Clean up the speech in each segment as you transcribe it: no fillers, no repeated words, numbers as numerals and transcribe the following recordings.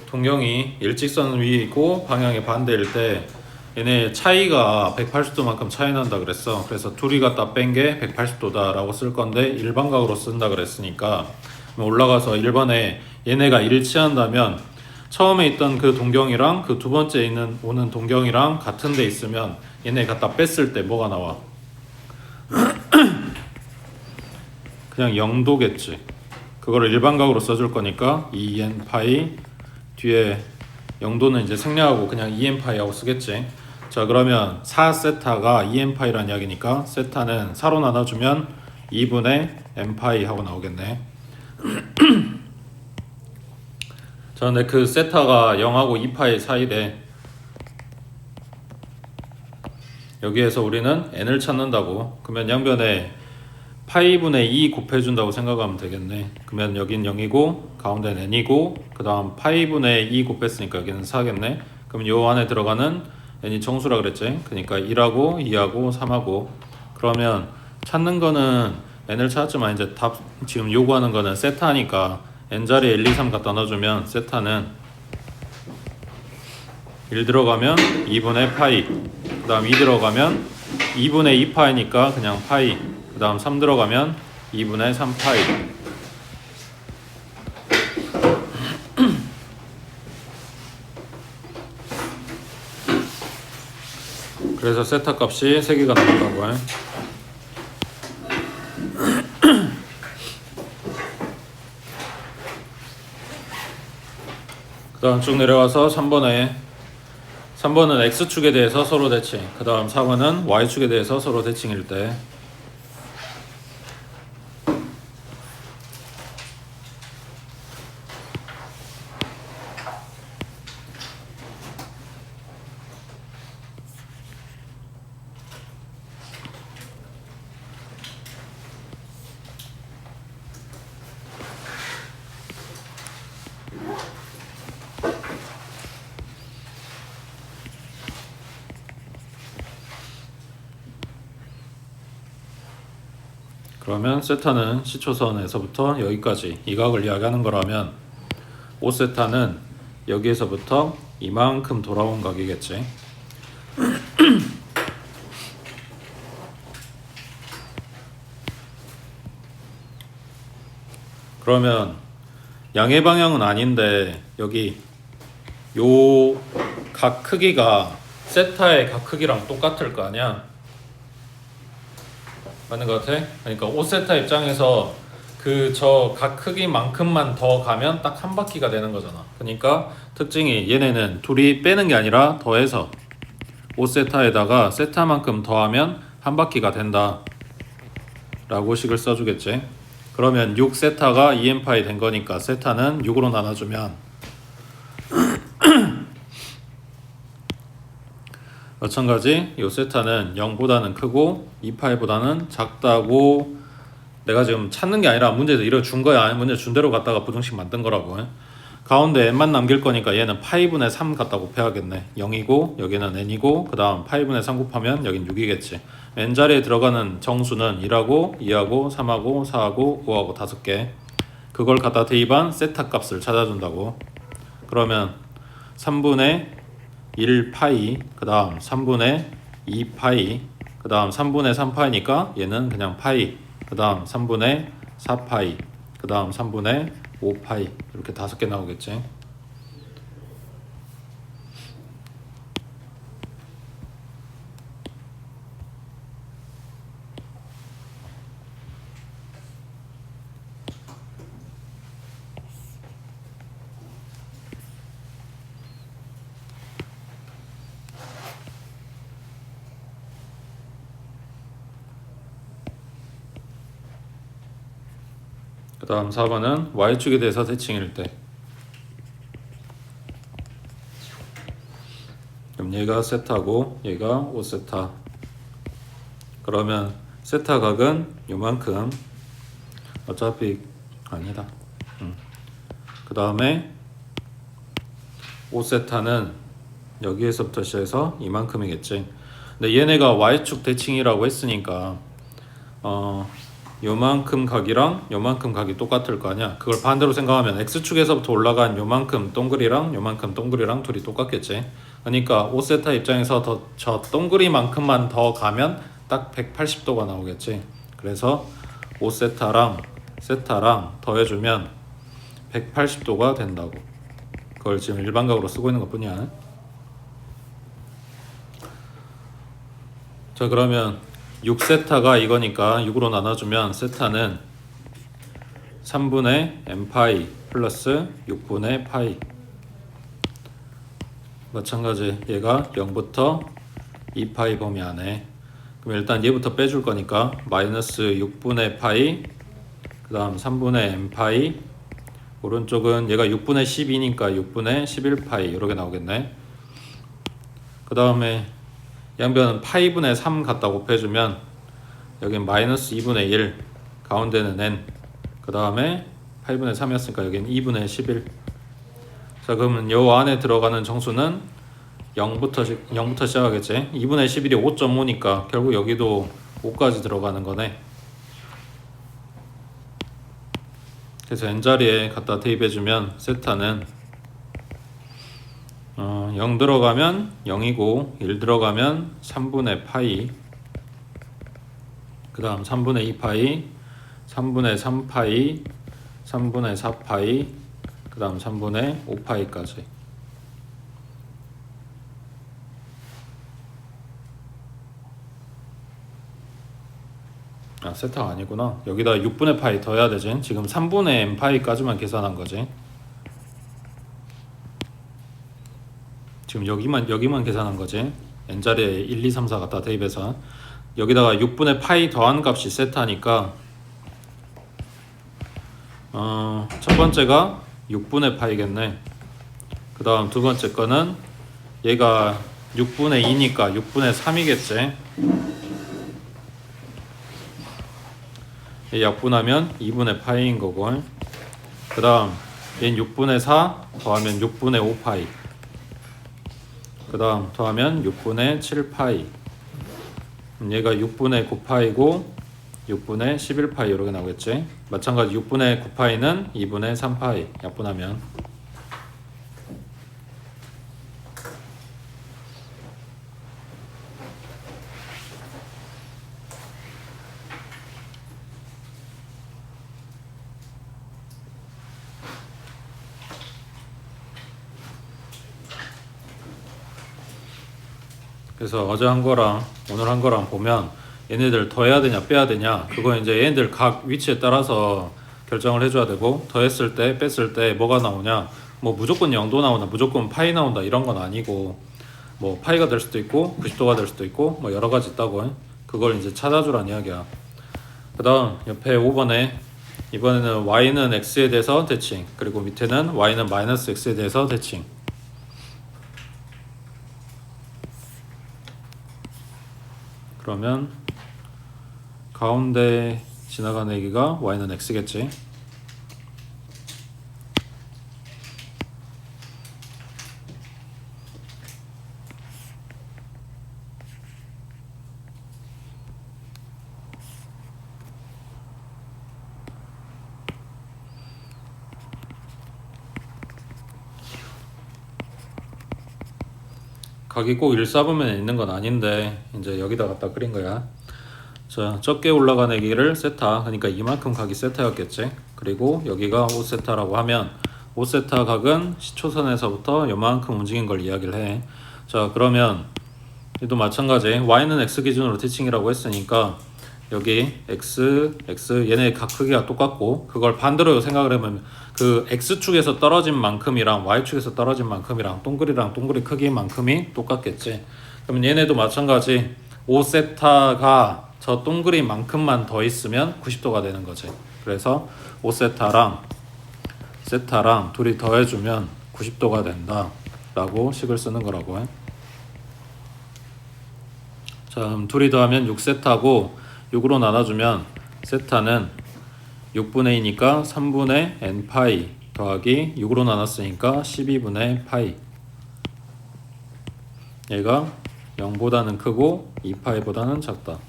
동경이 일직선 위에 있고 방향이 반대일 때 얘네 차이가 180도만큼 차이 난다 그랬어. 그래서 둘이 갖다 뺀 게 180도다 라고 쓸 건데 일반각으로 쓴다 그랬으니까 올라가서 1번에 얘네가 일치한다면 처음에 있던 그 동경이랑 그 두 번째 오는 동경이랑 같은 데 있으면 얘네 갖다 뺐을 때 뭐가 나와? 그냥 0도겠지. 그거를 일반각으로 써줄 거니까 2n 파이 뒤에 0도는 이제 생략하고 그냥 2n 파이하고 쓰겠지. 자, 그러면 4세타가 2n 파이란 이야기니까 세타는 4로 나눠주면 2분의 n 파이 하고 나오겠네. 자, 근데 그 세타가 0하고 2파이 사이래. 여기에서 우리는 n을 찾는다고. 그러면 양변에 파이분의 2 곱해준다고 생각하면 되겠네. 그러면 여긴 0이고 가운데는 n이고 그 다음 파이분의 2 곱했으니까 여기는 4겠네. 그럼 요 안에 들어가는 n이 정수라 그랬지. 그러니까 1하고 2하고 3하고. 그러면 찾는 거는 n을 찾았지만 이제 답 지금 요구하는 거는 세타니까 n자리에 1, 2, 3 갖다 넣어주면 세타는 1 들어가면 2분의 파이, 그 다음 2 들어가면 2분의 2파이니까 그냥 파이, 그 다음 3 들어가면 2분의 3파이. 그래서 세타 값이 3개가 나온다고 해. 그 다음 쭉 내려와서 3번은 X축에 대해서 서로 대칭, 그 다음 4번은 Y축에 대해서 서로 대칭일 때 그러면 세타는 시초선에서부터 여기까지 이 각을 이야기하는 거라면 5세타는 여기에서부터 이만큼 돌아온 각이겠지. 그러면 양의 방향은 아닌데 여기 요 각 크기가 세타의 각 크기랑 똑같을 거 아니야? 맞는 것 같아? 그러니까 5세타 입장에서 그 저 각 크기만큼만 더 가면 딱 한 바퀴가 되는 거잖아. 그러니까 특징이 얘네는 둘이 빼는 게 아니라 더해서 5세타에다가 세타만큼 더하면 한 바퀴가 된다 라고 식을 써주겠지. 그러면 6세타가 2n파이 된 거니까 세타는 6으로 나눠주면 마찬가지 이 세타는 0보다는 크고 2파이보다는 작다고 내가 지금 찾는 게 아니라 문제에서 이렇게 준 거야. 문제 준 대로 갖다가 부등식 만든 거라고. 가운데 n만 남길 거니까 얘는 파이분의 3 갖다 곱해야겠네. 0이고 여기는 n이고 그 다음 파이분의 3 곱하면 여긴 6이겠지. n자리에 들어가는 정수는 1하고 2하고 3하고 4하고 5하고 5개. 그걸 갖다 대입한 세타 값을 찾아준다고. 그러면 3분의 1파이, 그 다음 3분의 2파이, 그 다음 3분의 3파이니까 얘는 그냥 파이, 그 다음 3분의 4파이, 그 다음 3분의 5파이. 이렇게 5개 나오겠지. 그 다음 4번은 Y축에 대해서 대칭일 때. 그럼 얘가 세타고 얘가 5세타. 그러면 세타 각은 요만큼. 어차피 아니다. 그 다음에 5세타는 여기에서부터 시작해서 이만큼이겠지. 근데 얘네가 Y축 대칭이라고 했으니까 요만큼 각이랑 요만큼 각이 똑같을 거 아니야. 그걸 반대로 생각하면 x축에서부터 올라간 요만큼 동그리랑 요만큼 동그리랑 둘이 똑같겠지. 그러니까 5세타 입장에서 저 동그리만큼만 더 가면 딱 180도가 나오겠지. 그래서 5세타랑 세타랑 더해주면 180도가 된다고. 그걸 지금 일반각으로 쓰고 있는 것 뿐이야. 자, 그러면 6세타가 이거니까 6으로 나눠주면 세타는 3분의 n파이 플러스 6분의 파이. 마찬가지 얘가 0부터 2파이 범위 안에. 그럼 일단 얘부터 빼줄 거니까 마이너스 6분의 파이 그 다음 3분의 n파이, 오른쪽은 얘가 6분의 12니까 6분의 11파이 이렇게 나오겠네. 그 다음에 양변은 파이분의 3 갖다 곱해주면 여긴 마이너스 2분의 1, 가운데는 n, 그 다음에 8분의 3이었으니까 여긴 2분의 11. 자, 그러면 요 안에 들어가는 정수는 0부터 시작하겠지. 2분의 11이 5.5니까 결국 여기도 5까지 들어가는 거네. 그래서 n자리에 갖다 대입해주면 세타는 0 들어가면 0이고 1 들어가면 3분의 파이, 그 다음 3분의 2파이, 3분의 3파이, 3분의 4파이, 그 다음 3분의 5파이까지. 아, 세타가 아니구나. 여기다 6분의 파이 더해야 되지. 지금 3분의 n파이까지만 계산한 거지. 지금 여기만 계산한 거지. n자리에 1, 2, 3, 4 갖다 대입해서 여기다가 6분의 파이 더한 값이 세타니까 첫 번째가 6분의 파이겠네. 그 다음 두 번째 거는 얘가 6분의 2니까 6분의 3이겠지. 얘 약분하면 2분의 파이인 거고, 그 다음 얘는 6분의 4 더하면 6분의 5파이, 그 다음 더하면 6분의 7파이, 얘가 6분의 9파이고 6분의 11파이 이렇게 나오겠지. 마찬가지 6분의 9파이는 2분의 3파이 약분하면. 그래서 어제 한 거랑 오늘 한 거랑 보면 얘네들 더해야 되냐 빼야 되냐, 그거 이제 얘네들 각 위치에 따라서 결정을 해줘야 되고, 더했을 때 뺐을 때 뭐가 나오냐, 뭐 무조건 0도 나오나 무조건 파이 나온다 이런 건 아니고, 뭐 파이가 될 수도 있고 90도가 될 수도 있고 뭐 여러 가지 있다고. 그걸 이제 찾아주란 이야기야. 그 다음 옆에 5번에 이번에는 y는 x에 대해서 대칭, 그리고 밑에는 y는 마이너스 x에 대해서 대칭. 그러면 가운데 지나가는 얘기가 y는 x겠지. 각이 꼭 1사분면에 있는 건 아닌데 이제 여기다 갖다 그린 거야. 자, 적게 올라간 애기를 세타, 그러니까 이만큼 각이 세타였겠지. 그리고 여기가 5세타라고 하면 5세타 각은 시초선에서부터 요만큼 움직인 걸 이야기를 해. 자, 그러면 얘도 마찬가지 y는 x 기준으로 대칭이라고 했으니까 여기 x, 얘네 각 크기가 똑같고, 그걸 반대로 생각을 해보면 그 x축에서 떨어진 만큼이랑 y축에서 떨어진 만큼이랑 동그리랑 동그리 크기만큼이 똑같겠지. 그러면 얘네도 마찬가지 5세타가 저 동그리만큼만 더 있으면 90도가 되는 거지. 그래서 5세타랑 세타랑 둘이 더해주면 90도가 된다 라고 식을 쓰는 거라고 해. 자, 그럼 둘이 더하면 6세타고 6으로 나눠주면 세타는 6분의 2니까 3분의 n파이 더하기 6으로 나눴으니까 12분의 파이. 얘가 0보다는 크고 2파이보다는 작다.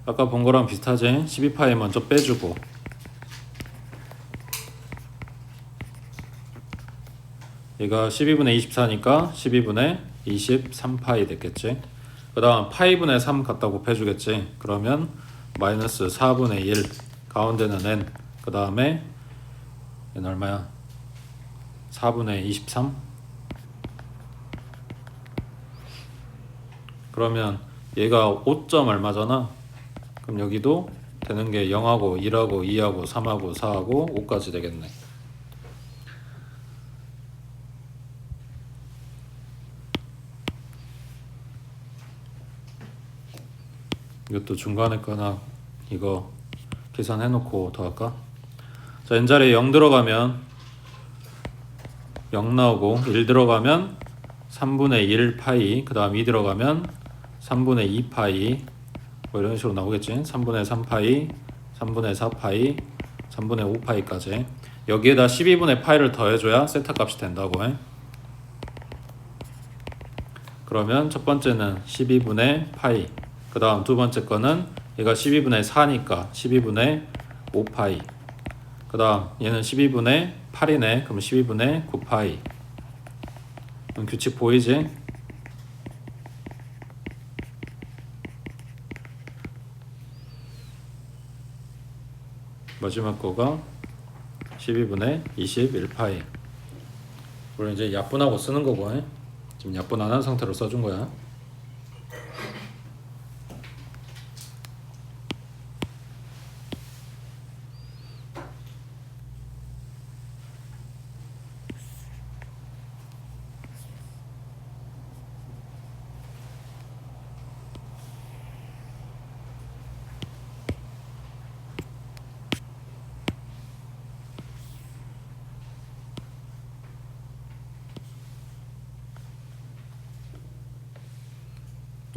아까 본 거랑 비슷하지? 12파이 먼저 빼주고 얘가 12분의 24니까 12분의 23파이 됐겠지. 그 다음 파이분의 3 갖다 곱해주겠지. 그러면 마이너스 4분의 1 가운데는 n 그 다음에 얘는 얼마야? 4분의 23. 그러면 얘가 5점 얼마잖아. 그럼 여기도 되는 게 0하고 1하고 2하고 3하고 4하고 5까지 되겠네. 이것도 중간에 거나 이거 계산해 놓고 더할까? 자, n자리에 0 들어가면 0 나오고 1 들어가면 3분의 1 파이 그 다음 2 들어가면 3분의 2 파이 뭐 이런 식으로 나오겠지. 3분의 3 파이 3분의 4 파이 3분의 5 파이까지 여기에다 12분의 파이를 더해줘야 세타 값이 된다고 해. 그러면 첫 번째는 12분의 파이 그 다음 두 번째 거는 얘가 12분의 4니까 12분의 5파이 그 다음 얘는 12분의 8이네. 그럼 12분의 9파이. 규칙 보이지? 마지막 거가 12분의 21파이. 물론 이제 약분하고 쓰는 거고 지금 약분 안 한 상태로 써준 거야.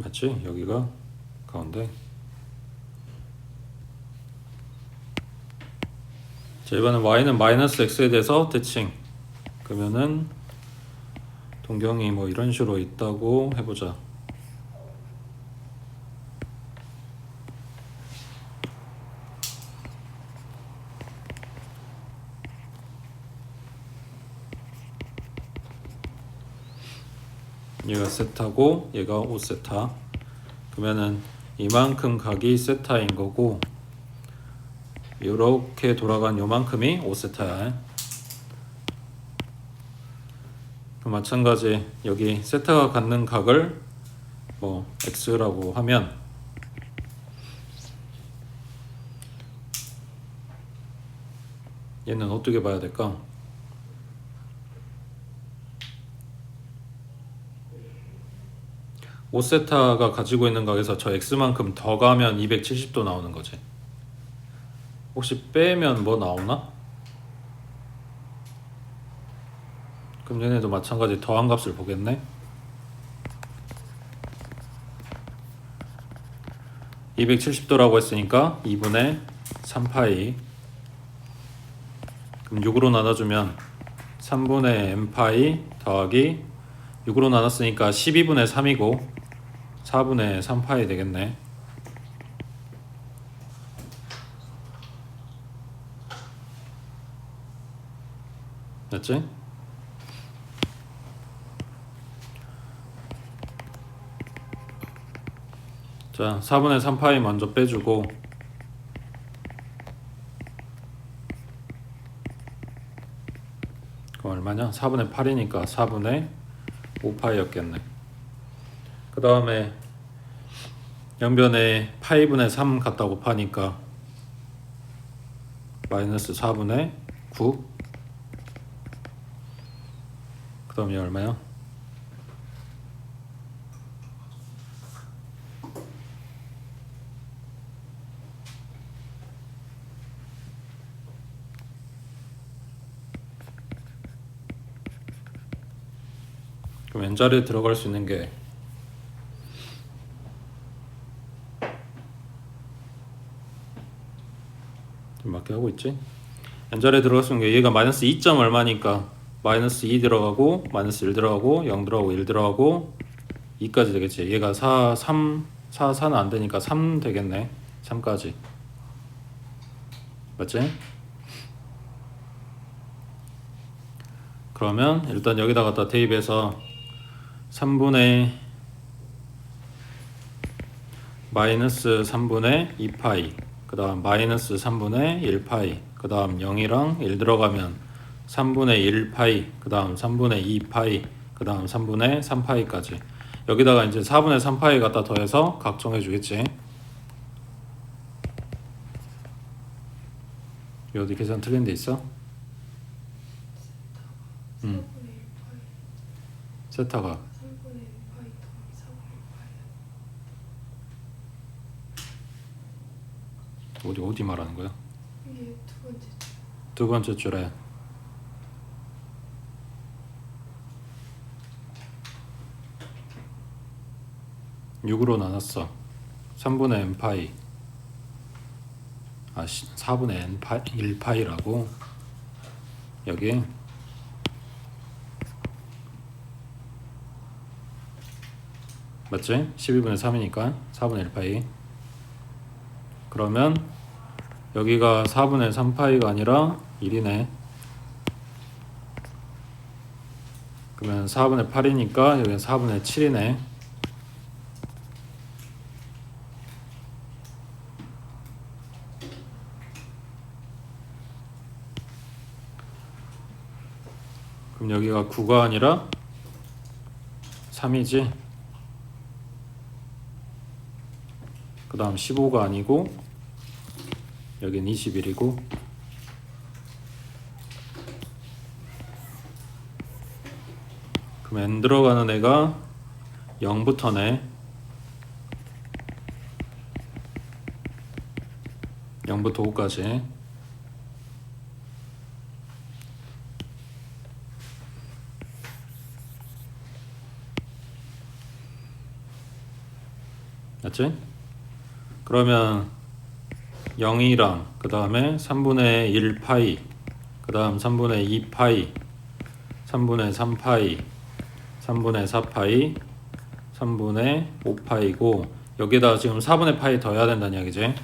맞지? 여기가 가운데. 자, 이번엔 y는 마이너스 x에 대해서 대칭. 그러면은 동경이 뭐 이런 식으로 있다고 해보자. 얘가 세타고 얘가 5세타. 그러면은 이만큼 각이 세타인 거고 이렇게 돌아간 요만큼이 5세타야. 마찬가지 여기 세타가 갖는 각을 뭐 x라고 하면 얘는 어떻게 봐야 될까? 오세타가 가지고 있는 각에서 저 x만큼 더 가면 270도 나오는 거지. 혹시 빼면 뭐 나오나? 그럼 얘네도 마찬가지 더한 값을 보겠네. 270도라고 했으니까 2분의 3파이. 그럼 6으로 나눠주면 3분의 n파이 더하기 6으로 나눴으니까 12분의 3이고 4분의 3파이 되겠네. 됐지? 자, 4분의 3파이 먼저 빼주고 그럼 얼마냐? 4분의 8이니까 4분의 5파이였겠네. 그 다음에 양변에 파이분의 3 갖다 곱하니까 마이너스 4분의 9. 그 다음에 얼마야? 그럼 n자리에 들어갈 수 있는 게 맞게 하고 있지? n자리에 들어갈 수 있는 게 얘가 마이너스 2점 얼마니까 마이너스 2 들어가고 마이너스 1 들어가고 0 들어가고 1 들어가고 2까지 되겠지. 얘가 4, 3, 4, 4는 안 되니까 3 되겠네. 3까지. 맞지? 그러면 일단 여기다 갖다 대입해서 3분의 마이너스 3분의 2파이, 그 다음 마이너스 3분의 1파이, 그 다음 0이랑 1 들어가면 3분의 1파이, 그 다음 3분의 2파이, 그 다음 3분의 3파이까지. 여기다가 이제 4분의 3파이 갖다 더해서 각정해 주겠지. 어디 계산 틀린 데 있어? 세타가 3분의 1파이 더하기 4분의 1파이. 어디 말하는 거야? 이게 두 번째 줄. 두 번째 줄에 6으로 나눴어. 3분의 n파이, 4분의 n1파이라고 여기. 맞지? 12분의 3이니까 4분의 1파이. 그러면 여기가 4분의 3파이가 아니라 1이네. 그러면 4분의 8이니까 여기는 4분의 7이네. 그럼 여기가 9가 아니라 3이지. 그 다음 15가 아니고 여긴 21이고, 그럼 n 들어가는 애가 0부터네. 0부터 5까지. 맞지? 그러면 0이랑 그 다음에 3분의 1파이, 그 다음 3분의 2파이, 3분의 3파이, 3분의 4파이, 3분의 5파이고 여기다 지금 4분의 파이 더해야 된다는 이야기지.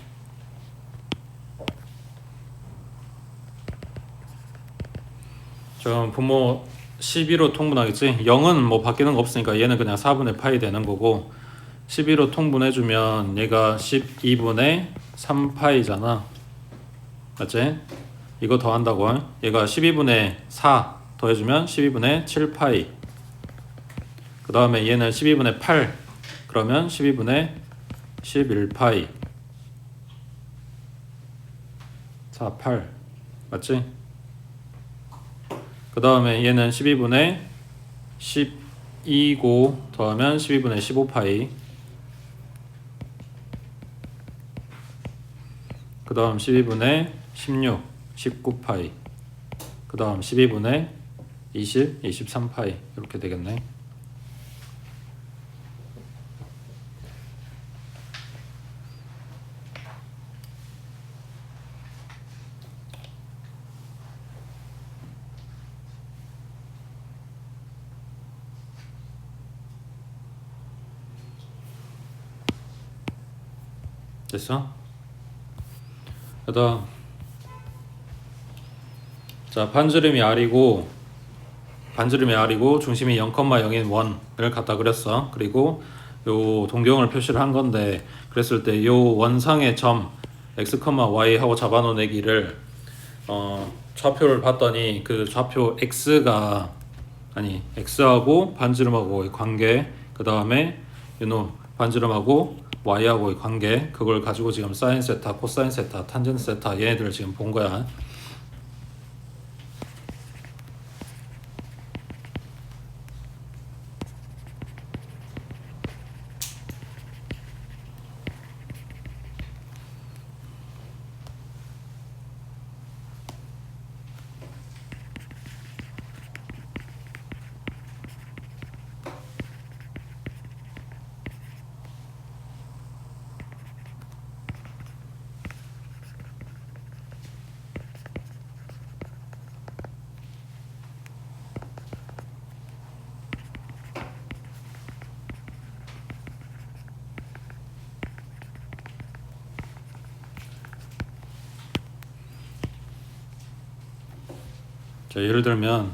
지금 분모 12로 통분하겠지. 0은 뭐 바뀌는 거 없으니까 얘는 그냥 4분의 파이 되는 거고, 12로 통분해주면 얘가 12분의 3파이잖아. 맞지? 이거 더한다고. 얘가 12분의 4 더해주면 12분의 7파이. 그 다음에 얘는 12분의 8 그러면 12분의 11파이. 4, 8 맞지? 그 다음에 얘는 12분의 12고 더하면 12분의 15파이. 그 다음 12분의 16, 19파이. 그 다음 12분의 20, 23파이. 이렇게 되겠네. 됐어? 그다음 자 반지름이 R이고 중심이 0,0인 원을 갖다 그렸어. 그리고 요 동경을 표시를 한 건데, 그랬을 때 요 원상의 점 x, y 하고 잡아놓은 애기를 좌표를 봤더니 그 좌표 x가 x하고 반지름하고의 관계, 그 다음에 요놈 반지름하고 y하고의 관계, 그걸 가지고 지금 사인 세타, 코사인 세타, 탄젠트 세타 얘네들을 지금 본 거야. 자, 예를 들면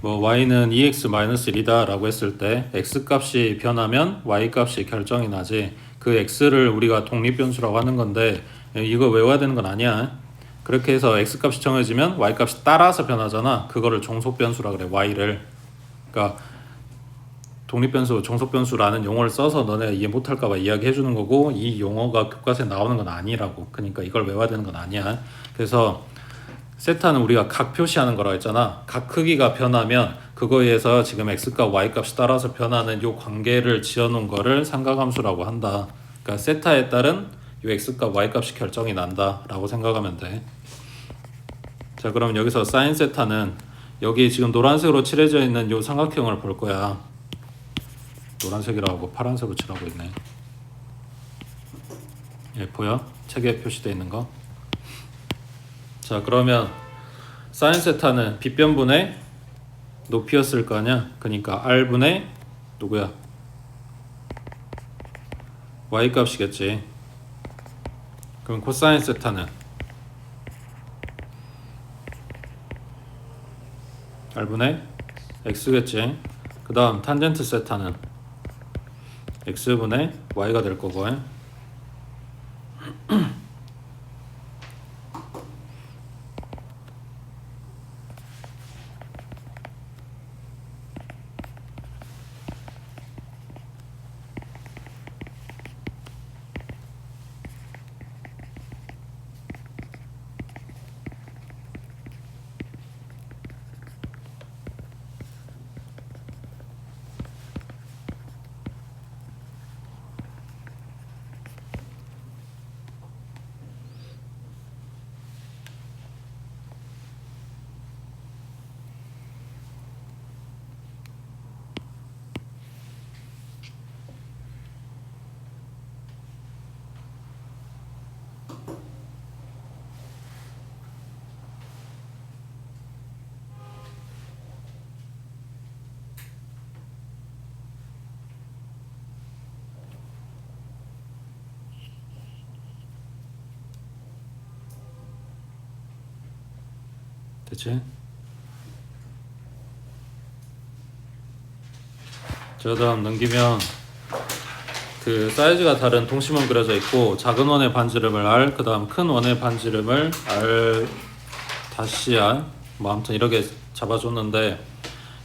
뭐 y는 2x-1이다 라고 했을 때 x 값이 변하면 y 값이 결정이 나지. 그 x를 우리가 독립변수라고 하는 건데 이거 외워야 되는 건 아니야. 그렇게 해서 x 값이 정해지면 y 값이 따라서 변하잖아. 그거를 종속변수라 그래. y를. 그러니까 독립변수, 종속변수라는 용어를 써서 너네가 이해 못할까봐 이야기해 주는 거고, 이 용어가 교과서에 나오는 건 아니라고. 그러니까 이걸 외워야 되는 건 아니야. 그래서 세타는 우리가 각 표시하는 거라고 했잖아. 각 크기가 변하면 그거에 의해서 지금 x값, y값이 따라서 변하는 요 관계를 지어놓은 거를 삼각함수라고 한다. 그러니까 세타에 따른 요 x값, y값이 결정이 난다 라고 생각하면 돼. 자, 그럼 여기서 사인 세타는 여기 지금 노란색으로 칠해져 있는 요 삼각형을 볼 거야. 노란색이라고 하고 파란색으로 칠하고 있네. 예, 보여? 책에 표시되어 있는 거. 자, 그러면 사인 세타는 빗변분의 높이였을 거 아니야. 그러니까 r분의 누구야? y 값이겠지. 그럼 코사인 세타는 r분의 x겠지. 그 다음 탄젠트 세타는 x분의 y가 될 거고. 됐지? 저 다음 넘기면 그 사이즈가 다른 동심원 그려져 있고, 작은 원의 반지름을 r, 그 다음 큰 원의 반지름을 r 다시 r, 뭐 아무튼 이렇게 잡아줬는데,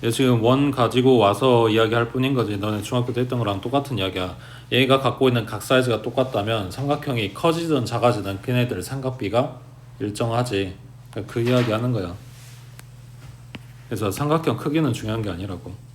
얘 지금 원 가지고 와서 이야기할 뿐인 거지. 너네 중학교 때 했던 거랑 똑같은 이야기야. 얘가 갖고 있는 각 사이즈가 똑같다면 삼각형이 커지든 작아지든 걔네들 삼각비가 일정하지. 그러니까 그 이야기 하는 거야. 그래서 삼각형 크기는 중요한 게 아니라고.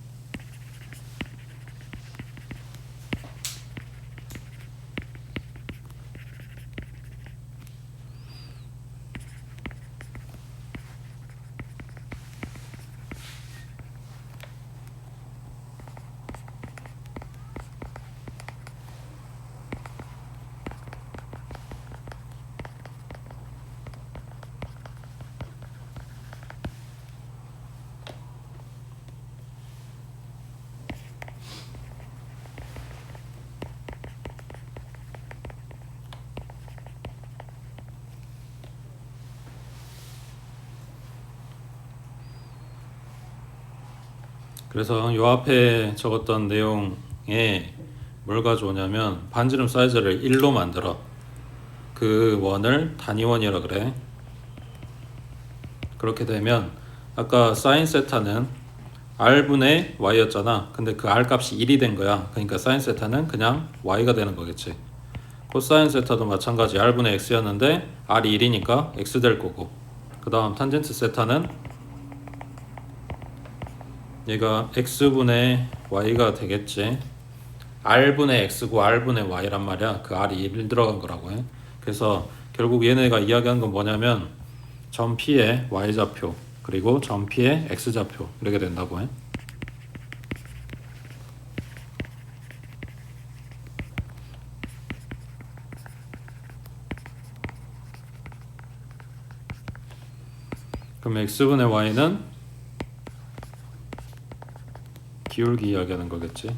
그래서 요 앞에 적었던 내용에 뭘 가져오냐면 반지름 사이즈를 1로 만들어. 그 원을 단위원이라 그래. 그렇게 되면 아까 사인 세타는 r분의 y였잖아. 근데 그 r 값이 1이 된 거야. 그러니까 사인 세타는 그냥 y가 되는 거겠지. 코사인 세타도 마찬가지 r분의 x였는데 r이 1이니까 x 될 거고, 그 다음 탄젠트 세타는 얘가 x분의 y가 되겠지. r분의 x고 r분의 y란 말이야. 그 r이 1 들어간 거라고 해. 그래서 결국 얘네가 이야기한 건 뭐냐면 점 P의 y좌표 그리고 점 P의 x좌표 이렇게 된다고 해. 그럼 x분의 y는 기울기 이야기하는 거겠지.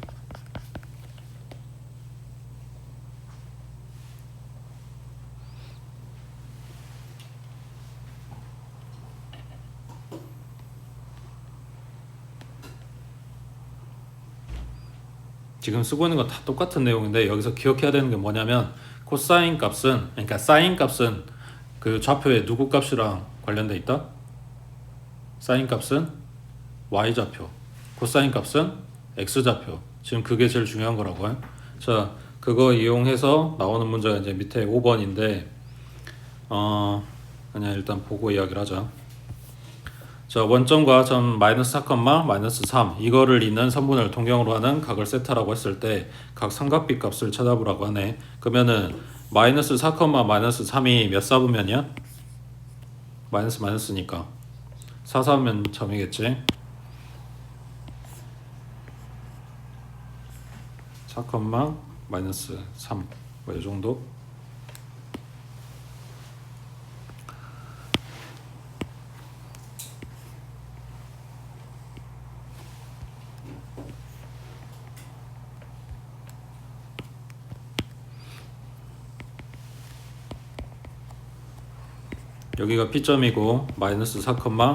지금 쓰고 있는 건 다 똑같은 내용인데 여기서 기억해야 되는 게 뭐냐면 코사인 값은 그러니까 사인 값은 그 좌표의 누구 값이랑 관련돼 있다? 사인 값은 y 좌표, 코사인 값은 x 좌표. 지금 그게 제일 중요한 거라고요. 자, 그거 이용해서 나오는 문제가 이제 밑에 5번인데 그냥 일단 보고 이야기를 하자. 자, 원점과 점 마이너스 4, 마이너스 3 이거를 잇는 선분을 동경으로 하는 각을 세타라고 했을 때 각 삼각비 값을 찾아보라고 하네. 그러면은 마이너스 4, 마이너스 3이 몇 사분면이야? 마이너스니까 4 사분면 점이겠지. 4, 마이너스 3 뭐 이 정도. 여기가 P점이고 마이너스 4,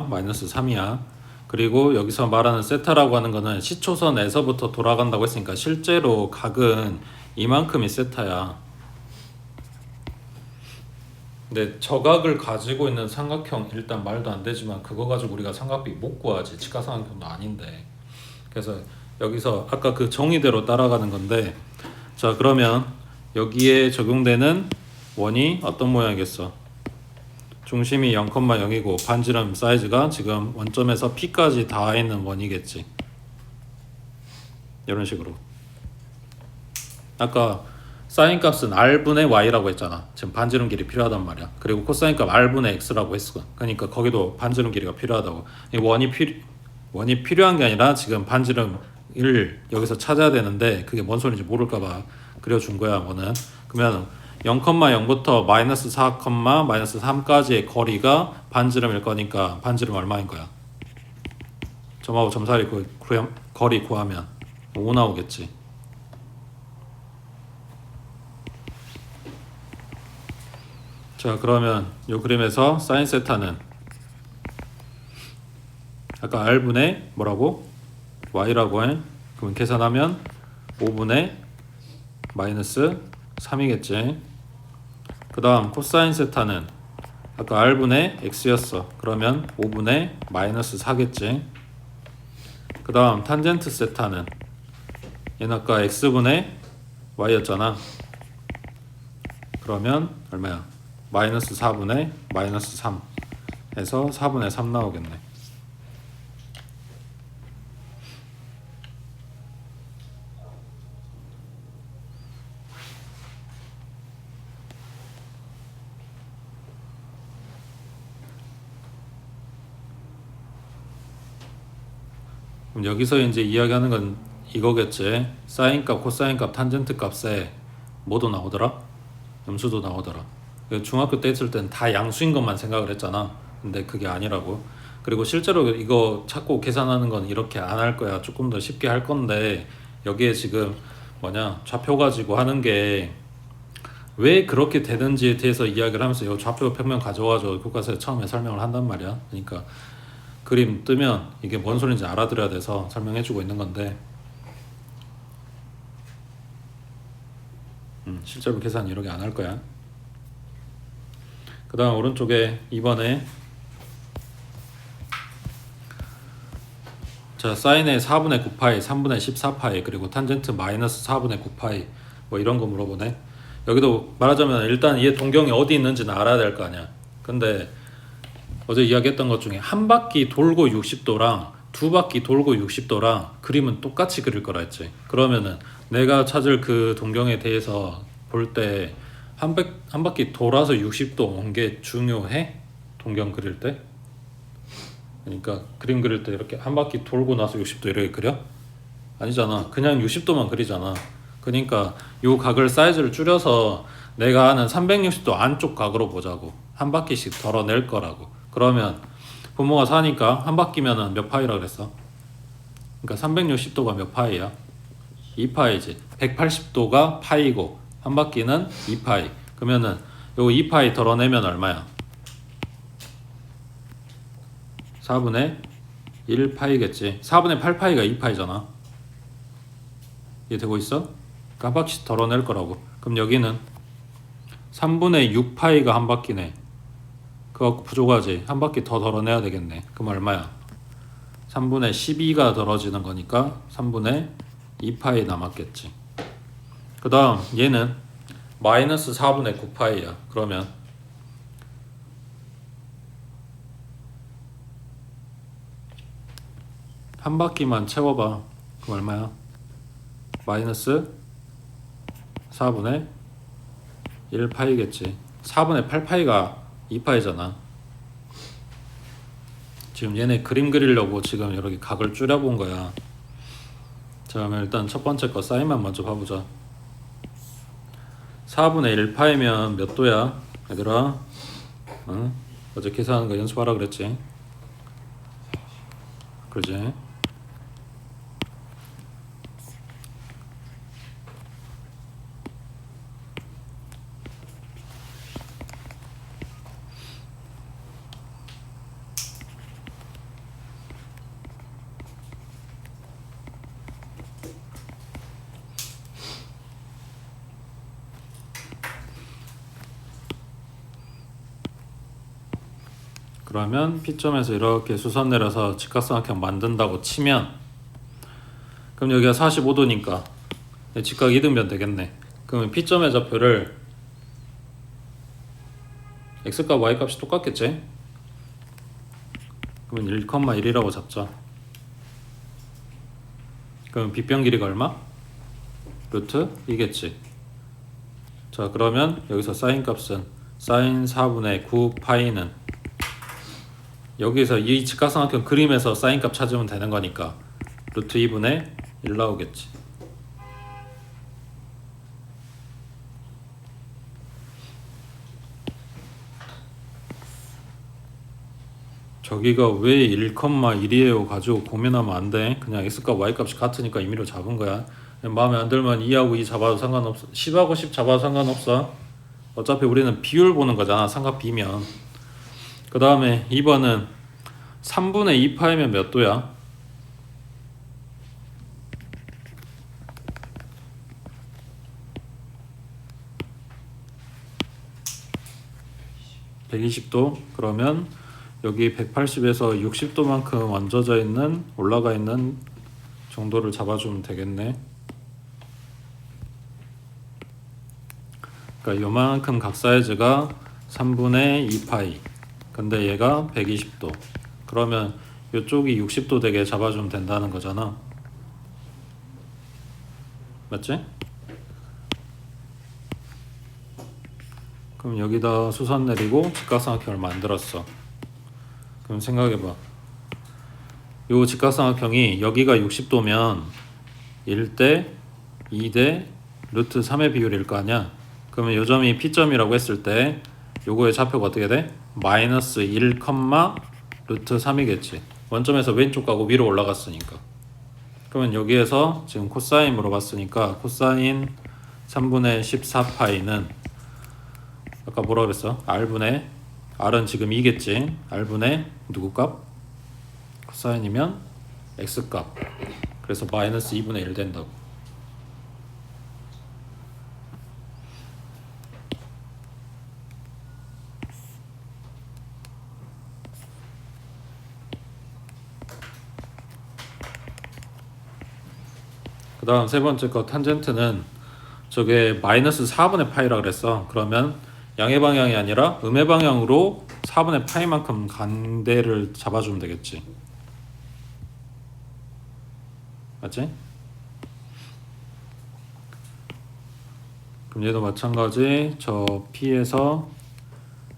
마이너스 3이야. 그리고 여기서 말하는 세타라고 하는 거는 시초선에서부터 돌아간다고 했으니까 실제로 각은 이만큼이 세타야. 근데 저각을 가지고 있는 삼각형 일단 말도 안 되지만 그거 가지고 우리가 삼각비 못 구하지. 직각삼각형도 아닌데. 그래서 여기서 아까 그 정의대로 따라가는 건데, 자 그러면 여기에 적용되는 원이 어떤 모양이겠어? 중심이 0,0이고 반지름 사이즈가 지금 원점에서 P까지 닿아 있는 원이겠지. 이런 식으로. 아까 사인 값은 R분의 Y라고 했잖아. 지금 반지름 길이 필요하단 말이야. 그리고 코사인 값 R분의 X라고 했어. 그러니까 거기도 반지름 길이가 필요하다고. 이 원이 필요한 게 아니라 지금 반지름을 여기서 찾아야 되는데 그게 뭔 소리인지 모를까봐 그려준 거야. 원은. 그러면 0,0부터 마이너스 4, 마이너스 3까지의 거리가 반지름일 거니까 반지름 얼마인 거야? 점하고 점 사이 거리 구하면 5 나오겠지. 자 그러면 이 그림에서 사인 세타는 아까 R분의 뭐라고? Y라고 해. 그럼 계산하면 5분의 마이너스 3이겠지. 그 다음 코사인 세타는 아까 R분의 X였어. 그러면 5분의 마이너스 4겠지. 그 다음 탄젠트 세타는 얘는 아까 X분의 Y였잖아. 그러면 얼마야? 마이너스 4분의 마이너스 3 해서 4분의 3 나오겠네. 그럼 여기서 이제 이야기하는 건 이거겠지. 사인 값, 코사인 값, 탄젠트 값에 뭐도 나오더라? 음수도 나오더라. 중학교 때 했을 땐 다 양수인 것만 생각을 했잖아. 근데 그게 아니라고. 그리고 실제로 이거 찾고 계산하는 건 이렇게 안 할 거야. 조금 더 쉽게 할 건데 여기에 지금 좌표 가지고 하는 게 왜 그렇게 되는지에 대해서 이야기를 하면서 이 좌표 평면 가져와가지고 교과서에 처음에 설명을 한단 말이야. 그러니까 그림 뜨면 이게 뭔 소리인지 알아들어야 돼서 설명해주고 있는 건데 실제로 계산 이렇게 안 할 거야. 그 다음 오른쪽에 2번에 자 사인의 4분의 9파이, 3분의 14파이 그리고 탄젠트 마이너스 4분의 9파이 뭐 이런 거 물어보네. 여기도 말하자면 일단 얘 동경이 어디 있는지는 알아야 될 거 아니야. 근데 어제 이야기했던 것 중에 한 바퀴 돌고 60도랑 두 바퀴 돌고 60도랑 그림은 똑같이 그릴 거라 했지. 그러면은 내가 찾을 그 동경에 대해서 볼 때 한 바퀴 돌아서 60도 온 게 중요해? 동경 그릴 때? 그러니까 그림 그릴 때 이렇게 한 바퀴 돌고 나서 60도 이렇게 그려? 아니잖아. 그냥 60도만 그리잖아. 그러니까 요 각을 사이즈를 줄여서 내가 아는 360도 안쪽 각으로 보자고. 한 바퀴씩 덜어낼 거라고. 그러면 분모가 4니까 한 바퀴면은 몇 파이라 그랬어? 그러니까 360도가 몇 파이야? 2파이지. 180도가 파이고 한 바퀴는 2파이. 그러면은 요거 2파이 덜어내면 얼마야? 4분의 1파이겠지. 4분의 8파이가 2파이잖아. 이해 되고 있어? 한 바퀴 덜어낼 거라고. 그럼 여기는 3분의 6파이가 한 바퀴네. 그거 부족하지. 한 바퀴 더 덜어내야 되겠네. 그럼 얼마야? 3분의 12가 덜어지는 거니까 3분의 2파이 남았겠지. 그 다음 얘는 마이너스 4분의 9파이야. 그러면 한 바퀴만 채워봐. 그럼 얼마야? 마이너스 4분의 1파이겠지. 4분의 8파이가 2파이잖아. 지금 얘네 그림 그리려고 지금 이렇게 각을 줄여본 거야. 자, 그러면 일단 첫 번째 거 사인만 먼저 봐보자. 4분의 1파이면 몇 도야? 얘들아, 응? 어제 계산하는 거 연습하라 그랬지? 그러지? 그러면 P점에서 이렇게 수선 내려서 직각삼각형 만든다고 치면, 그럼 여기가 45도니까 직각 이등변 되겠네. 그러면 P점의 좌표를 X값 Y값이 똑같겠지? 그러면 1,1이라고 잡자. 그럼 빗변 길이가 얼마? 루트 2겠지. 자, 그러면 여기서 사인 값은 사인 4분의 9파이는 여기서 이 직각삼각형 그림에서 사인 값 찾으면 되는 거니까 루트 2분의 1 나오겠지. 저기가 왜 1,1이에요 가지고 고민하면 안 돼. 그냥 x값 y값이 같으니까 임의로 잡은 거야. 마음에 안 들면 2하고 2 잡아도 상관없어. 10하고 10 잡아도 상관없어. 어차피 우리는 비율 보는 거잖아. 삼각 비면. 그 다음에 2번은 3분의 2파이면 몇 도야? (120도) 그러면 여기 180에서 60도만큼 얹어져 있는 올라가 있는 정도를 잡아주면 되겠네. 그러니까 요만큼 각 사이즈가 3분의 2파이. 근데 얘가 120도. 그러면 이쪽이 60도 되게 잡아주면 된다는 거잖아. 맞지? 그럼 여기다 수선 내리고 직각삼각형을 만들었어. 그럼 생각해봐. 요 직각삼각형이 여기가 60도면 1대 2대 루트 3의 비율일 거 아니야. 그러면 요 점이 P점이라고 했을 때 요거의 좌표가 어떻게 돼? 마이너스 1, 루트 3이겠지. 원점에서 왼쪽 가고 위로 올라갔으니까. 그러면 여기에서 지금 코사인 물어봤으니까 코사인 3분의 14파이는 아까 뭐라 그랬어? R분의 R은 지금 2겠지. R분의 누구 값? 코사인이면 X값. 그래서 마이너스 2분의 1 된다고. 그 다음 세 번째 거 탄젠트는 저게 마이너스 4분의 파이라 그랬어. 그러면 양의 방향이 아니라 음의 방향으로 4분의 파이만큼 간 데를 잡아주면 되겠지. 맞지? 그럼 얘도 마찬가지. 저 P에서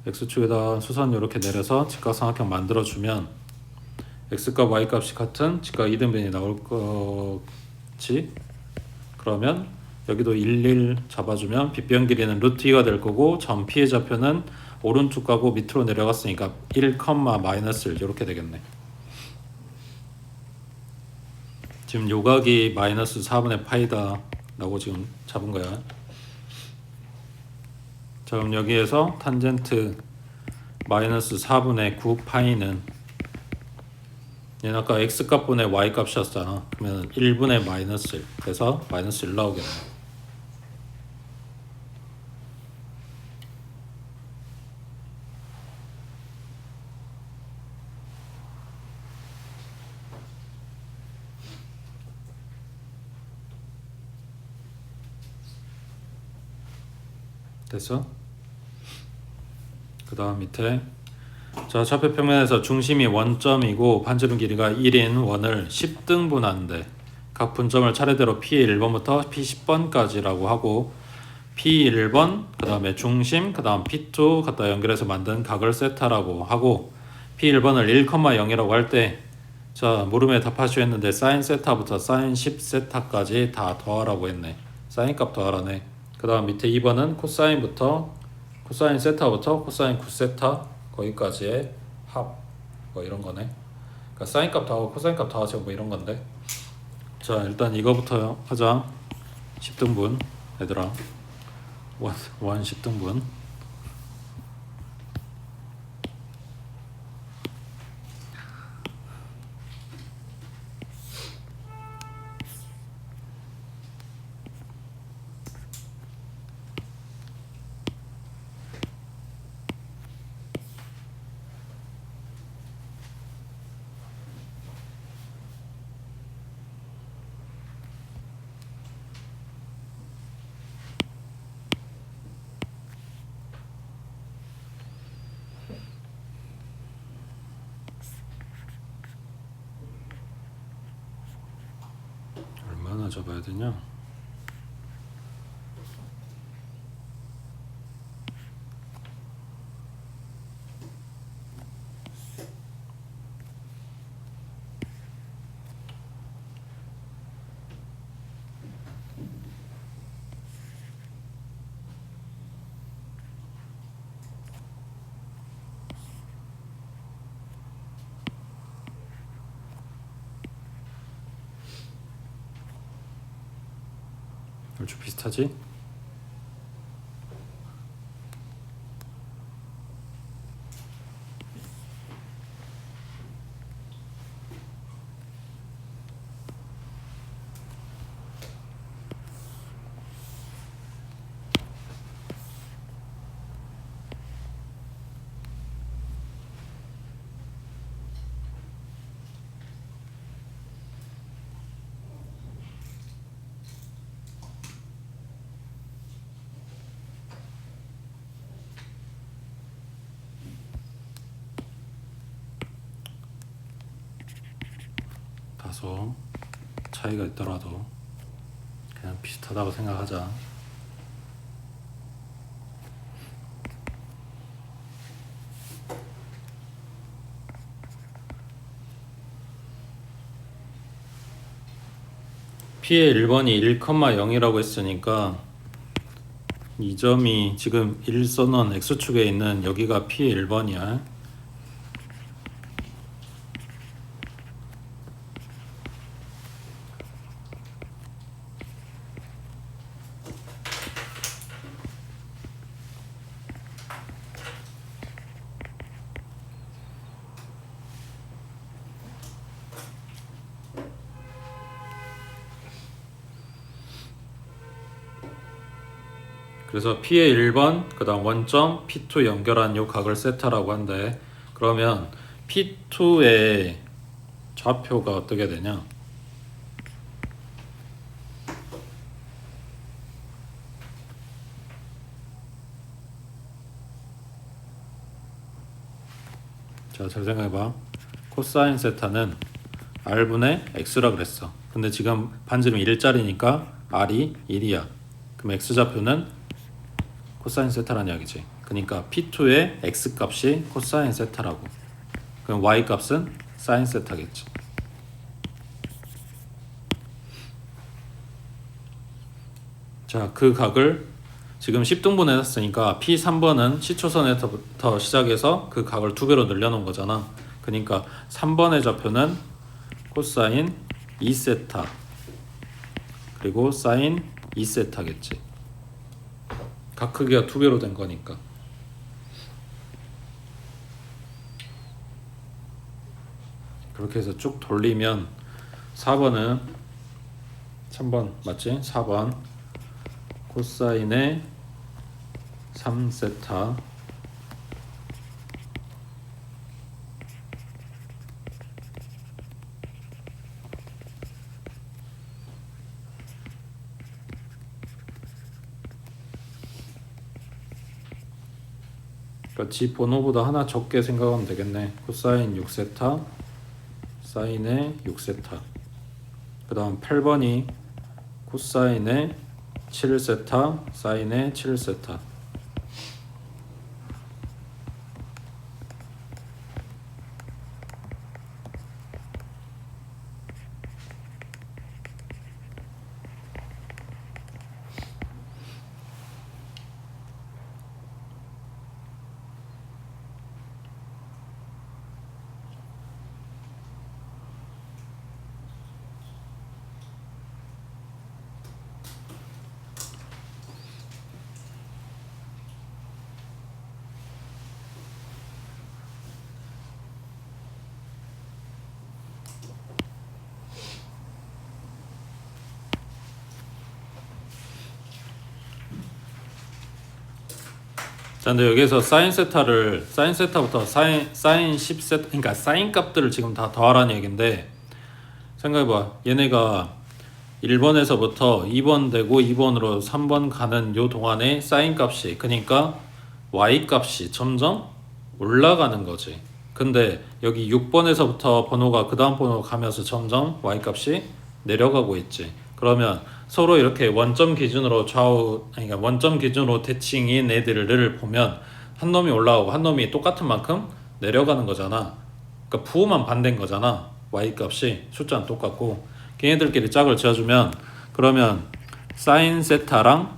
X축에다 수선 이렇게 내려서 직각삼각형 만들어주면 X값 Y값이 같은 직각 이등변이 나올 거지. 그러면 여기도 11 잡아주면 빗변 길이는 루트 2가 될 거고 점 P의 좌표는 오른쪽 가고 밑으로 내려갔으니까 1, 마이너스 1 이렇게 되겠네. 지금 요각이 마이너스 4분의 파이다 라고 지금 잡은 거야. 자, 그럼 여기에서 탄젠트 마이너스 4분의 9파이는 얘는 아까 x값분의 y값이었잖아. 그러면 1분의 마이너스 1 그래서 마이너스 1 나오겠네. 됐어? 그 다음 밑에 자 좌표평면에서 중심이 원점이고 반지름 길이가 1인 원을 10등분하는데 각 분점을 차례대로 P1번부터 P10번까지라고 하고 P1번 그 다음에 중심 그 다음 P2 갖다 연결해서 만든 각을 세타라고 하고 P1번을 1,0이라고 할 때 자 물음에 답하시오 했는데 사인 세타부터 사인 10세타까지 다 더하라고 했네. 사인 값 더하라네. 그 다음 밑에 2번은 코사인부터 코사인 세타부터 코사인 9세타 거기까지의 합 뭐 이런 거네. 그러니까 사인 값 더하고 코사인 값 더하죠 뭐 이런 건데. 자 일단 이거부터 하자. 10등분 얘들아 원 10등분 얼마나 잡아야 되냐? 얼추 비슷하지? 다소 차이가 있더라도 그냥 비슷하다고 생각하자. P의 1번이 1,0이라고 했으니까 이 점이 지금 1 써놓은 X축에 있는 여기가 P의 1번이야. 그래서 P의 1번 그 다음 원점 P2 연결한 요 각을 세타라고 한대. 그러면 P2의 좌표가 어떻게 되냐? 자, 잘 생각해봐. 코사인 세타는 R분의 X라 그랬어. 근데 지금 반지름이 1짜리니까 R이 1이야. 그럼 X좌표는 코사인 세타란 이야기지. 그러니까 P2의 X값이 코사인 세타라고. 그럼 Y값은 사인 세타겠지. 자, 그 각을 지금 10등분 해놨으니까 P3번은 시초선에부터 시작해서 그 각을 2배로 늘려놓은 거잖아. 그러니까 3번의 좌표는 코사인 2세타 그리고 사인 2세타겠지. 각 크기가 2배로 된 거니까. 그렇게 해서 쭉 돌리면 4번은 3번 맞지? 4번 코사인의 3세타 그러니까 지 번호보다 하나 적게 생각하면 되겠네. 코사인 6세타 사인의 6세타. 그 다음 8번이 코사인의 7세타 사인의 7세타. 자, 근데 여기서 사인 세타부터 사인 10세타, 그러니까 사인 값들을 지금 다 더하라는 얘긴데, 생각해봐. 얘네가 1번에서부터 2번 되고 2번으로 3번 가는 요 동안에 사인 값이, 그러니까 y 값이 점점 올라가는 거지. 근데 여기 6번에서부터 번호가 그 다음 번호 가면서 점점 y 값이 내려가고 있지. 그러면 서로 이렇게 원점 기준으로 그러니까 원점 기준으로 대칭인 애들을 보면 한 놈이 올라가고 한 놈이 똑같은 만큼 내려가는 거잖아. 그러니까 부호만 반대인 거잖아. y 값이 숫자는 똑같고 걔네들끼리 짝을 지어주면, 그러면 사인 세타랑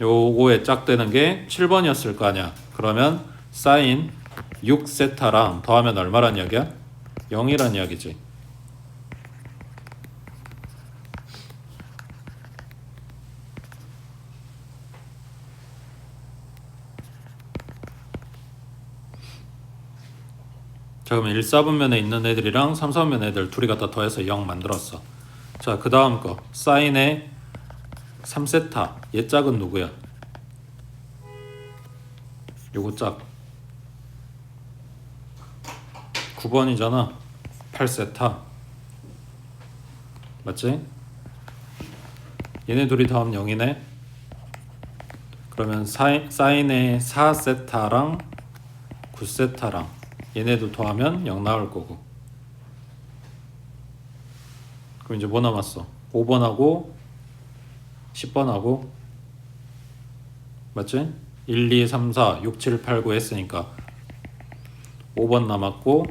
요거의 짝되는 게 7번이었을 거 아니야. 그러면 사인 6세타랑 더하면 얼마란 이야기야? 0이란 이야기지. 자, 그러면 1, 4분면에 있는 애들이랑 3, 4분면 애들 둘이 갖다 더해서 0 만들었어. 자, 그 다음 거 사인의 3세타 얘 짝은 누구야? 요거 짝 9번이잖아. 8세타 맞지? 얘네 둘이 더하면 0이네. 그러면 사인의 4세타랑 9세타랑 얘네도 더하면 0 나올 거고. 그럼 이제 뭐 남았어? 5번하고 10번하고 맞지? 1, 2, 3, 4, 6, 7, 8, 9 했으니까 5번 남았고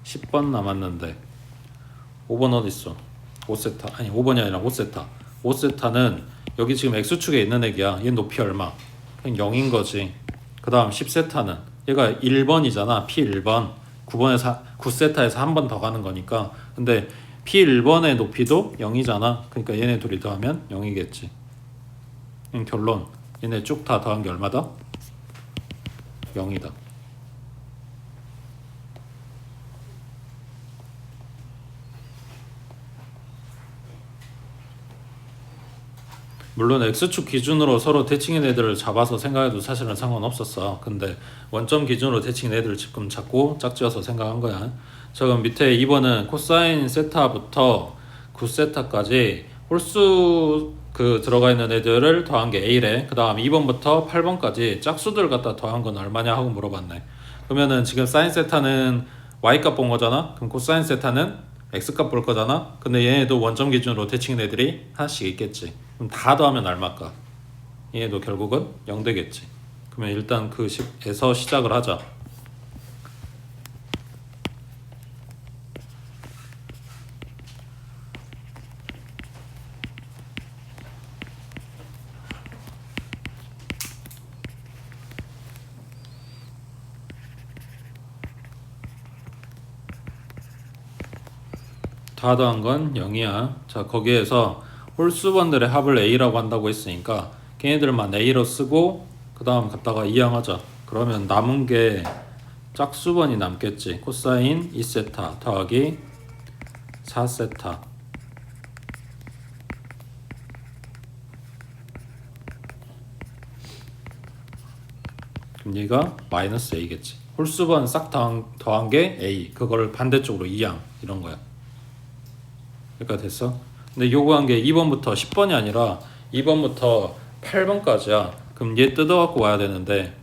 10번 남았는데 5번 어딨어? 5세타 아니 5번이 아니라 5세타 5세타는 여기 지금 X축에 있는 애기야. 얘 높이 얼마? 그냥 0인 거지. 그 다음 10세타는 얘가 1번이잖아. P1번 9세타에서 한 번 더 가는 거니까. 근데 P1번의 높이도 0이잖아. 그러니까 얘네 둘이 더하면 0이겠지. 결론 얘네 쭉 다 더한 게 얼마다? 0이다. 물론 X축 기준으로 서로 대칭인 애들을 잡아서 생각해도 사실은 상관없었어. 근데 원점 기준으로 대칭인 애들을 지금 잡고 짝지어서 생각한 거야. 자, 그럼 밑에 2번은 코사인 세타부터 9세타까지 홀수 들어가 있는 애들을 더한 게 A래. 그 다음 2번부터 8번까지 짝수들 갖다 더한 건 얼마냐 하고 물어봤네. 그러면은 지금 사인 세타는 Y값 본 거잖아. 그럼 코사인 세타는 X값 볼 거잖아. 근데 얘네도 원점 기준으로 대칭인 애들이 하나씩 있겠지. 그럼 다 더하면 얼마일까? 얘도 결국은 0 되겠지. 그러면 일단 그 10에서 시작을 하자. 다 더한 건 0이야. 자, 거기에서 홀수번들의 합을 A라고 한다고 했으니까 걔네들만 A로 쓰고 그 다음 갖다가 이항하자. 그러면 남은 게 짝수번이 남겠지. 코사인 2세타 더하기 4세타. 그럼 얘가 마이너스 a겠지. 홀수번 싹 더한 게 a. 그거를 반대쪽으로 2항 이런 거야. 그러니까 됐어. 근데 요구한 게 2번부터 10번이 아니라 2번부터 8번까지야. 그럼 얘 뜯어갖고 와야 되는데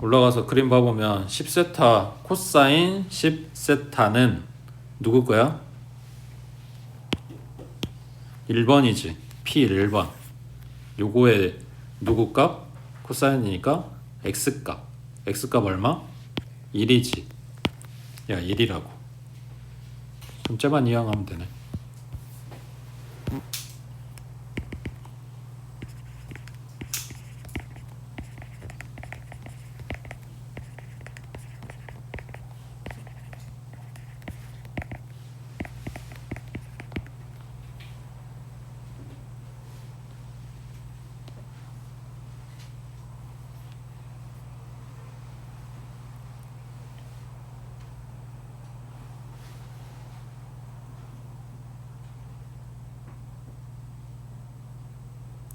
올라가서 그림 봐보면 10세타 코사인 10세타는 누구 거야? 1번이지. P1번. 요거의 누구 값? 코사인이니까 X값. X값 얼마? 1이지. 야 1이라고. 그럼 쟤만 이항하면 되네.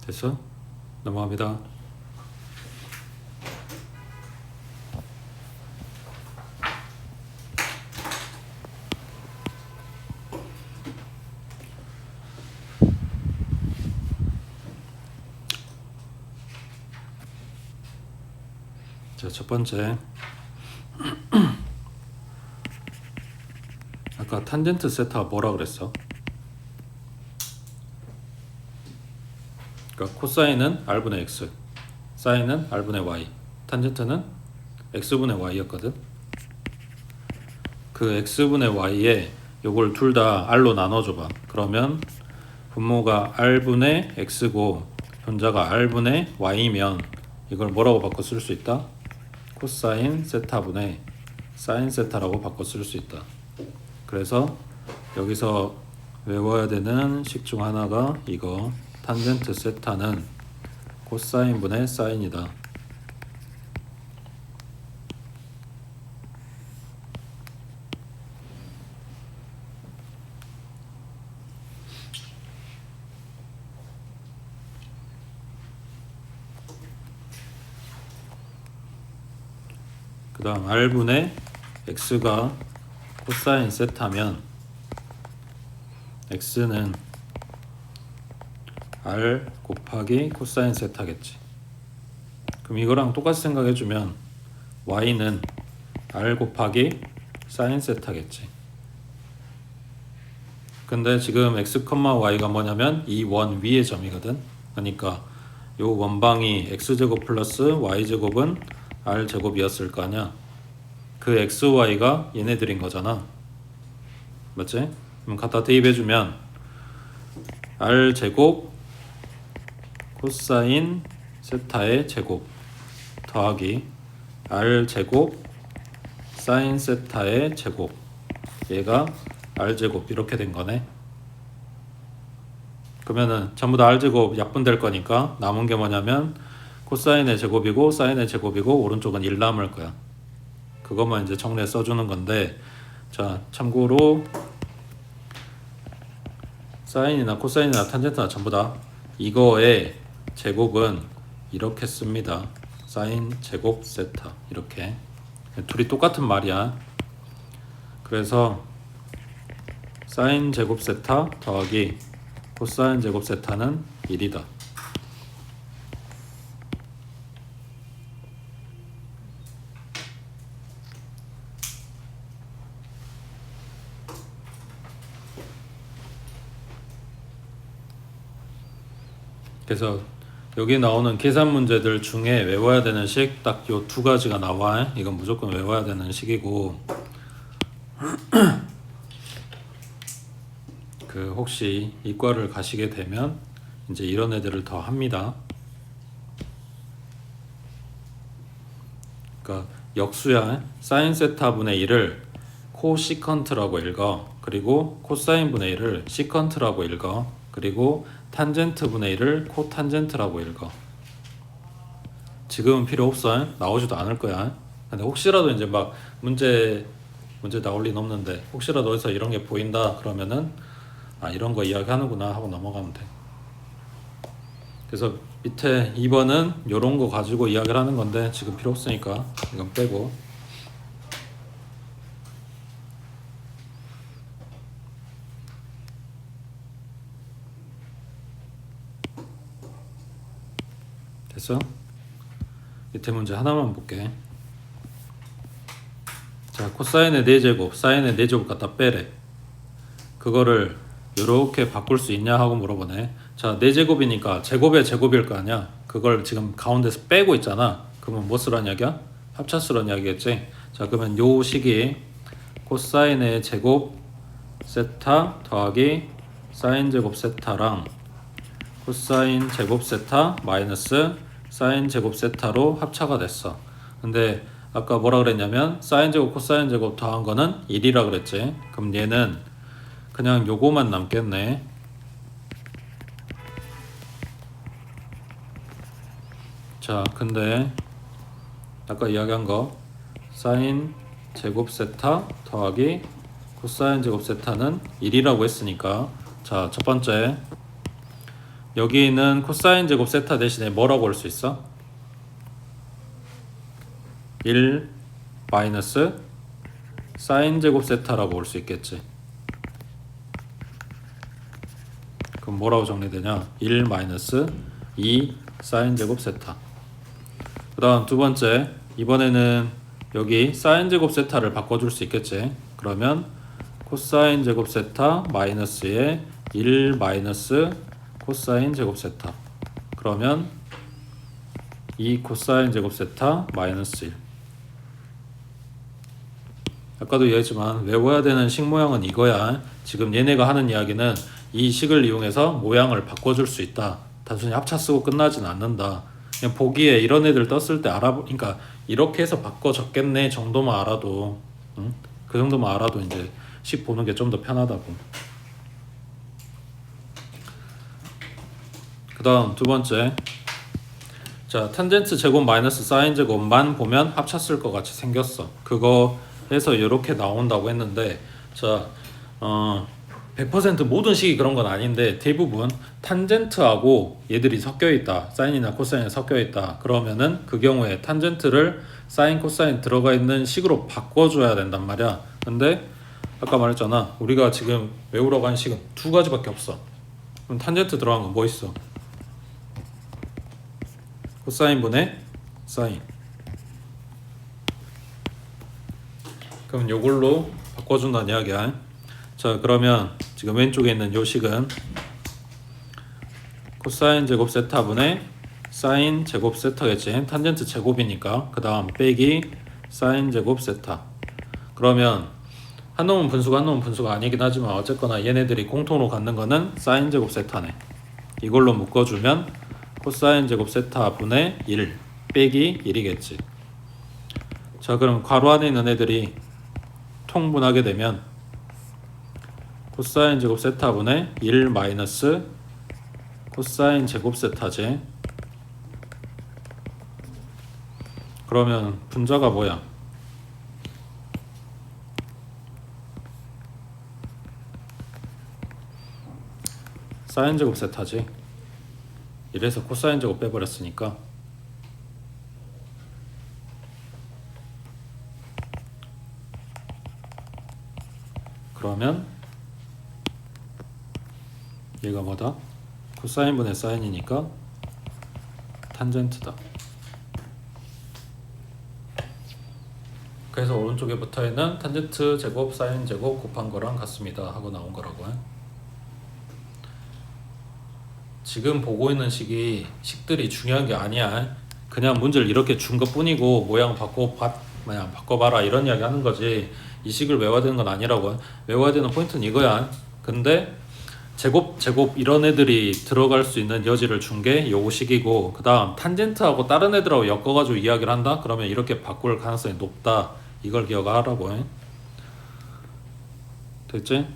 됐어? 넘어갑니다. 자, 첫 번째. 아까 탄젠트 세타가 뭐라 그랬어? 그러니까 코사인은 r분의 x, 사인은 r분의 y, 탄젠트는 x분의 y였거든. 그 x분의 y에 요걸 둘 다 r로 나눠줘봐. 그러면 분모가 r분의 x고 현자가 r분의 y면 이걸 뭐라고 바꿔 쓸 수 있다? 코사인 세타분의 사인 세타라고 바꿔 쓸 수 있다. 그래서 여기서 외워야 되는 식 중 하나가 이거 탄젠트 세타는 코사인분의 사인이다. 그 다음 r분의 x가 코사인 세타면 x는 r 곱하기 코사인 세타겠지. 그럼 이거랑 똑같이 생각해주면 y는 r 곱하기 사인 세타겠지. 근데 지금 x, y가 뭐냐면 이 원 위의 점이거든. 그러니까 요 원방이 x제곱 플러스 y제곱은 r제곱이었을 거 아니야. 그 x, y가 얘네들인 거잖아. 맞지? 그럼 갖다 대입해주면 r제곱 코사인 세타의 제곱 더하기 r제곱 사인 세타의 제곱, 얘가 r제곱 이렇게 된 거네. 그러면은 전부 다 r제곱 약분될 거니까 남은 게 뭐냐면 코사인의 제곱이고 사인의 제곱이고 오른쪽은 1 남을 거야. 그것만 이제 정리해 써주는 건데, 자 참고로 사인이나 코사인이나 탄젠트나 전부 다 이거의 제곱은 이렇게 씁니다. 사인 제곱 세타 이렇게. 둘이 똑같은 말이야. 그래서 사인 제곱 세타 더하기 코사인 제곱 세타는 1이다. 그래서 여기 나오는 계산 문제들 중에 외워야 되는 식 딱 요 두 가지가 나와. 이건 무조건 외워야 되는 식이고, 그 혹시 이과를 가시게 되면 이제 이런 애들을 더 합니다. 그러니까 역수야. 사인 세타분의 1을 코시컨트라고 읽어. 그리고 코사인 분의 1을 시컨트라고 읽어. 그리고 탄젠트 분의 1을 코탄젠트라고 읽어. 지금은 필요 없어. 나오지도 않을 거야. 근데 혹시라도 이제 막 문제 나올 리는 없는데 혹시라도 어디서 이런 게 보인다 그러면은 아 이런 거 이야기하는구나 하고 넘어가면 돼. 그래서 밑에 2번은 이런 거 가지고 이야기를 하는 건데 지금 필요 없으니까 이건 빼고. 됐어? 밑에 문제 하나만 볼게. 자, 코사인의 4제곱, 사인의 4제곱 갖다 빼래. 그거를 이렇게 바꿀 수 있냐 하고 물어보네. 자, 4제곱이니까 제곱의 제곱일 거 아니야. 그걸 지금 가운데서 빼고 있잖아. 그러면 뭐 쓰란 이야기야? 합차 쓰란 이야기겠지. 자, 그러면 요 식이 코사인의 제곱 세타 더하기 사인 제곱 세타랑 코사인 제곱 세타 마이너스 사인 제곱 세타로 합차가 됐어. 근데 아까 뭐라 그랬냐면 사인 제곱 코사인 제곱 더한 거는 1이라 그랬지. 그럼 얘는 그냥 요거만 남겠네. 자, 근데 아까 이야기한 거 사인 제곱 세타 더하기 코사인 제곱 세타는 1이라고 했으니까 자, 첫 번째 여기 있는 코사인 제곱 세타 대신에 뭐라고 할 수 있어? 1 마이너스 사인 제곱 세타라고 볼 수 있겠지. 그럼 뭐라고 정리되냐? 1 마이너스 2 사인 제곱 세타. 그 다음 두 번째 이번에는 여기 사인 제곱 세타를 바꿔줄 수 있겠지. 그러면 코사인 제곱 세타 마이너스에 1 마이너스 코사인 제곱 세타. 그러면 2 코사인 제곱 세타 마이너스 1. 아까도 얘기했지만 외워야 되는 식 모양은 이거야. 지금 얘네가 하는 이야기는 이 식을 이용해서 모양을 바꿔줄 수 있다. 단순히 합차 쓰고 끝나진 않는다. 그냥 보기에 이런 애들 떴을 때 그러니까 이렇게 해서 바꿔 적겠네 정도만 알아도, 응? 그 정도만 알아도 이제 식 보는 게 좀 더 편하다고. 그 다음 두 번째. 자, 탄젠트 제곱 마이너스 사인 제곱만 보면 합차 쓸 것 같이 생겼어. 그거 해서 이렇게 나온다고 했는데, 자, 100% 모든 식이 그런 건 아닌데 대부분 탄젠트하고 얘들이 섞여 있다. 사인이나 코사인이 섞여 있다. 그러면은 그 경우에 탄젠트를 사인, 코사인 들어가 있는 식으로 바꿔줘야 된단 말이야. 근데 아까 말했잖아. 우리가 지금 외우라고 한 식은 두 가지밖에 없어. 그럼 탄젠트 들어간 건 뭐 있어? 코사인분의 사인. 그럼 요걸로 바꿔준다는 이야기야. 자, 그러면 지금 왼쪽에 있는 요 식은 코사인 제곱 세타분의 사인 제곱 세타겠지. 탄젠트 제곱이니까. 그 다음 빼기 사인 제곱 세타. 그러면 한 놈은 분수가 한 놈은 분수가 아니긴 하지만 어쨌거나 얘네들이 공통으로 갖는 거는 사인 제곱 세타네. 이걸로 묶어주면 코사인 제곱 세타 분의 1 빼기 1이겠지. 자, 그럼 괄호 안에 있는 애들이 통분하게 되면 코사인 제곱 세타 분의 1 마이너스 코사인 제곱 세타지. 그러면 분자가 뭐야? 사인 제곱 세타지. 이래서 코사인 제곱 빼버렸으니까 그러면 얘가 뭐다? 코사인분의 사인이니까 탄젠트다. 그래서 오른쪽에 붙어있는 탄젠트 제곱 사인 제곱 곱한 거랑 같습니다 하고 나온 거라고요. 지금 보고 있는 식들이 중요한 게 아니야. 그냥 문제를 이렇게 준 것 뿐이고 모양 바꿔봐라 이런 이야기 하는 거지. 이 식을 외워야 되는 건 아니라고. 외워야 되는 포인트는 이거야. 근데 제곱 이런 애들이 들어갈 수 있는 여지를 준 게 요 식이고, 그 다음 탄젠트하고 다른 애들하고 엮어가지고 이야기를 한다? 그러면 이렇게 바꿀 가능성이 높다. 이걸 기억하라고. 됐지?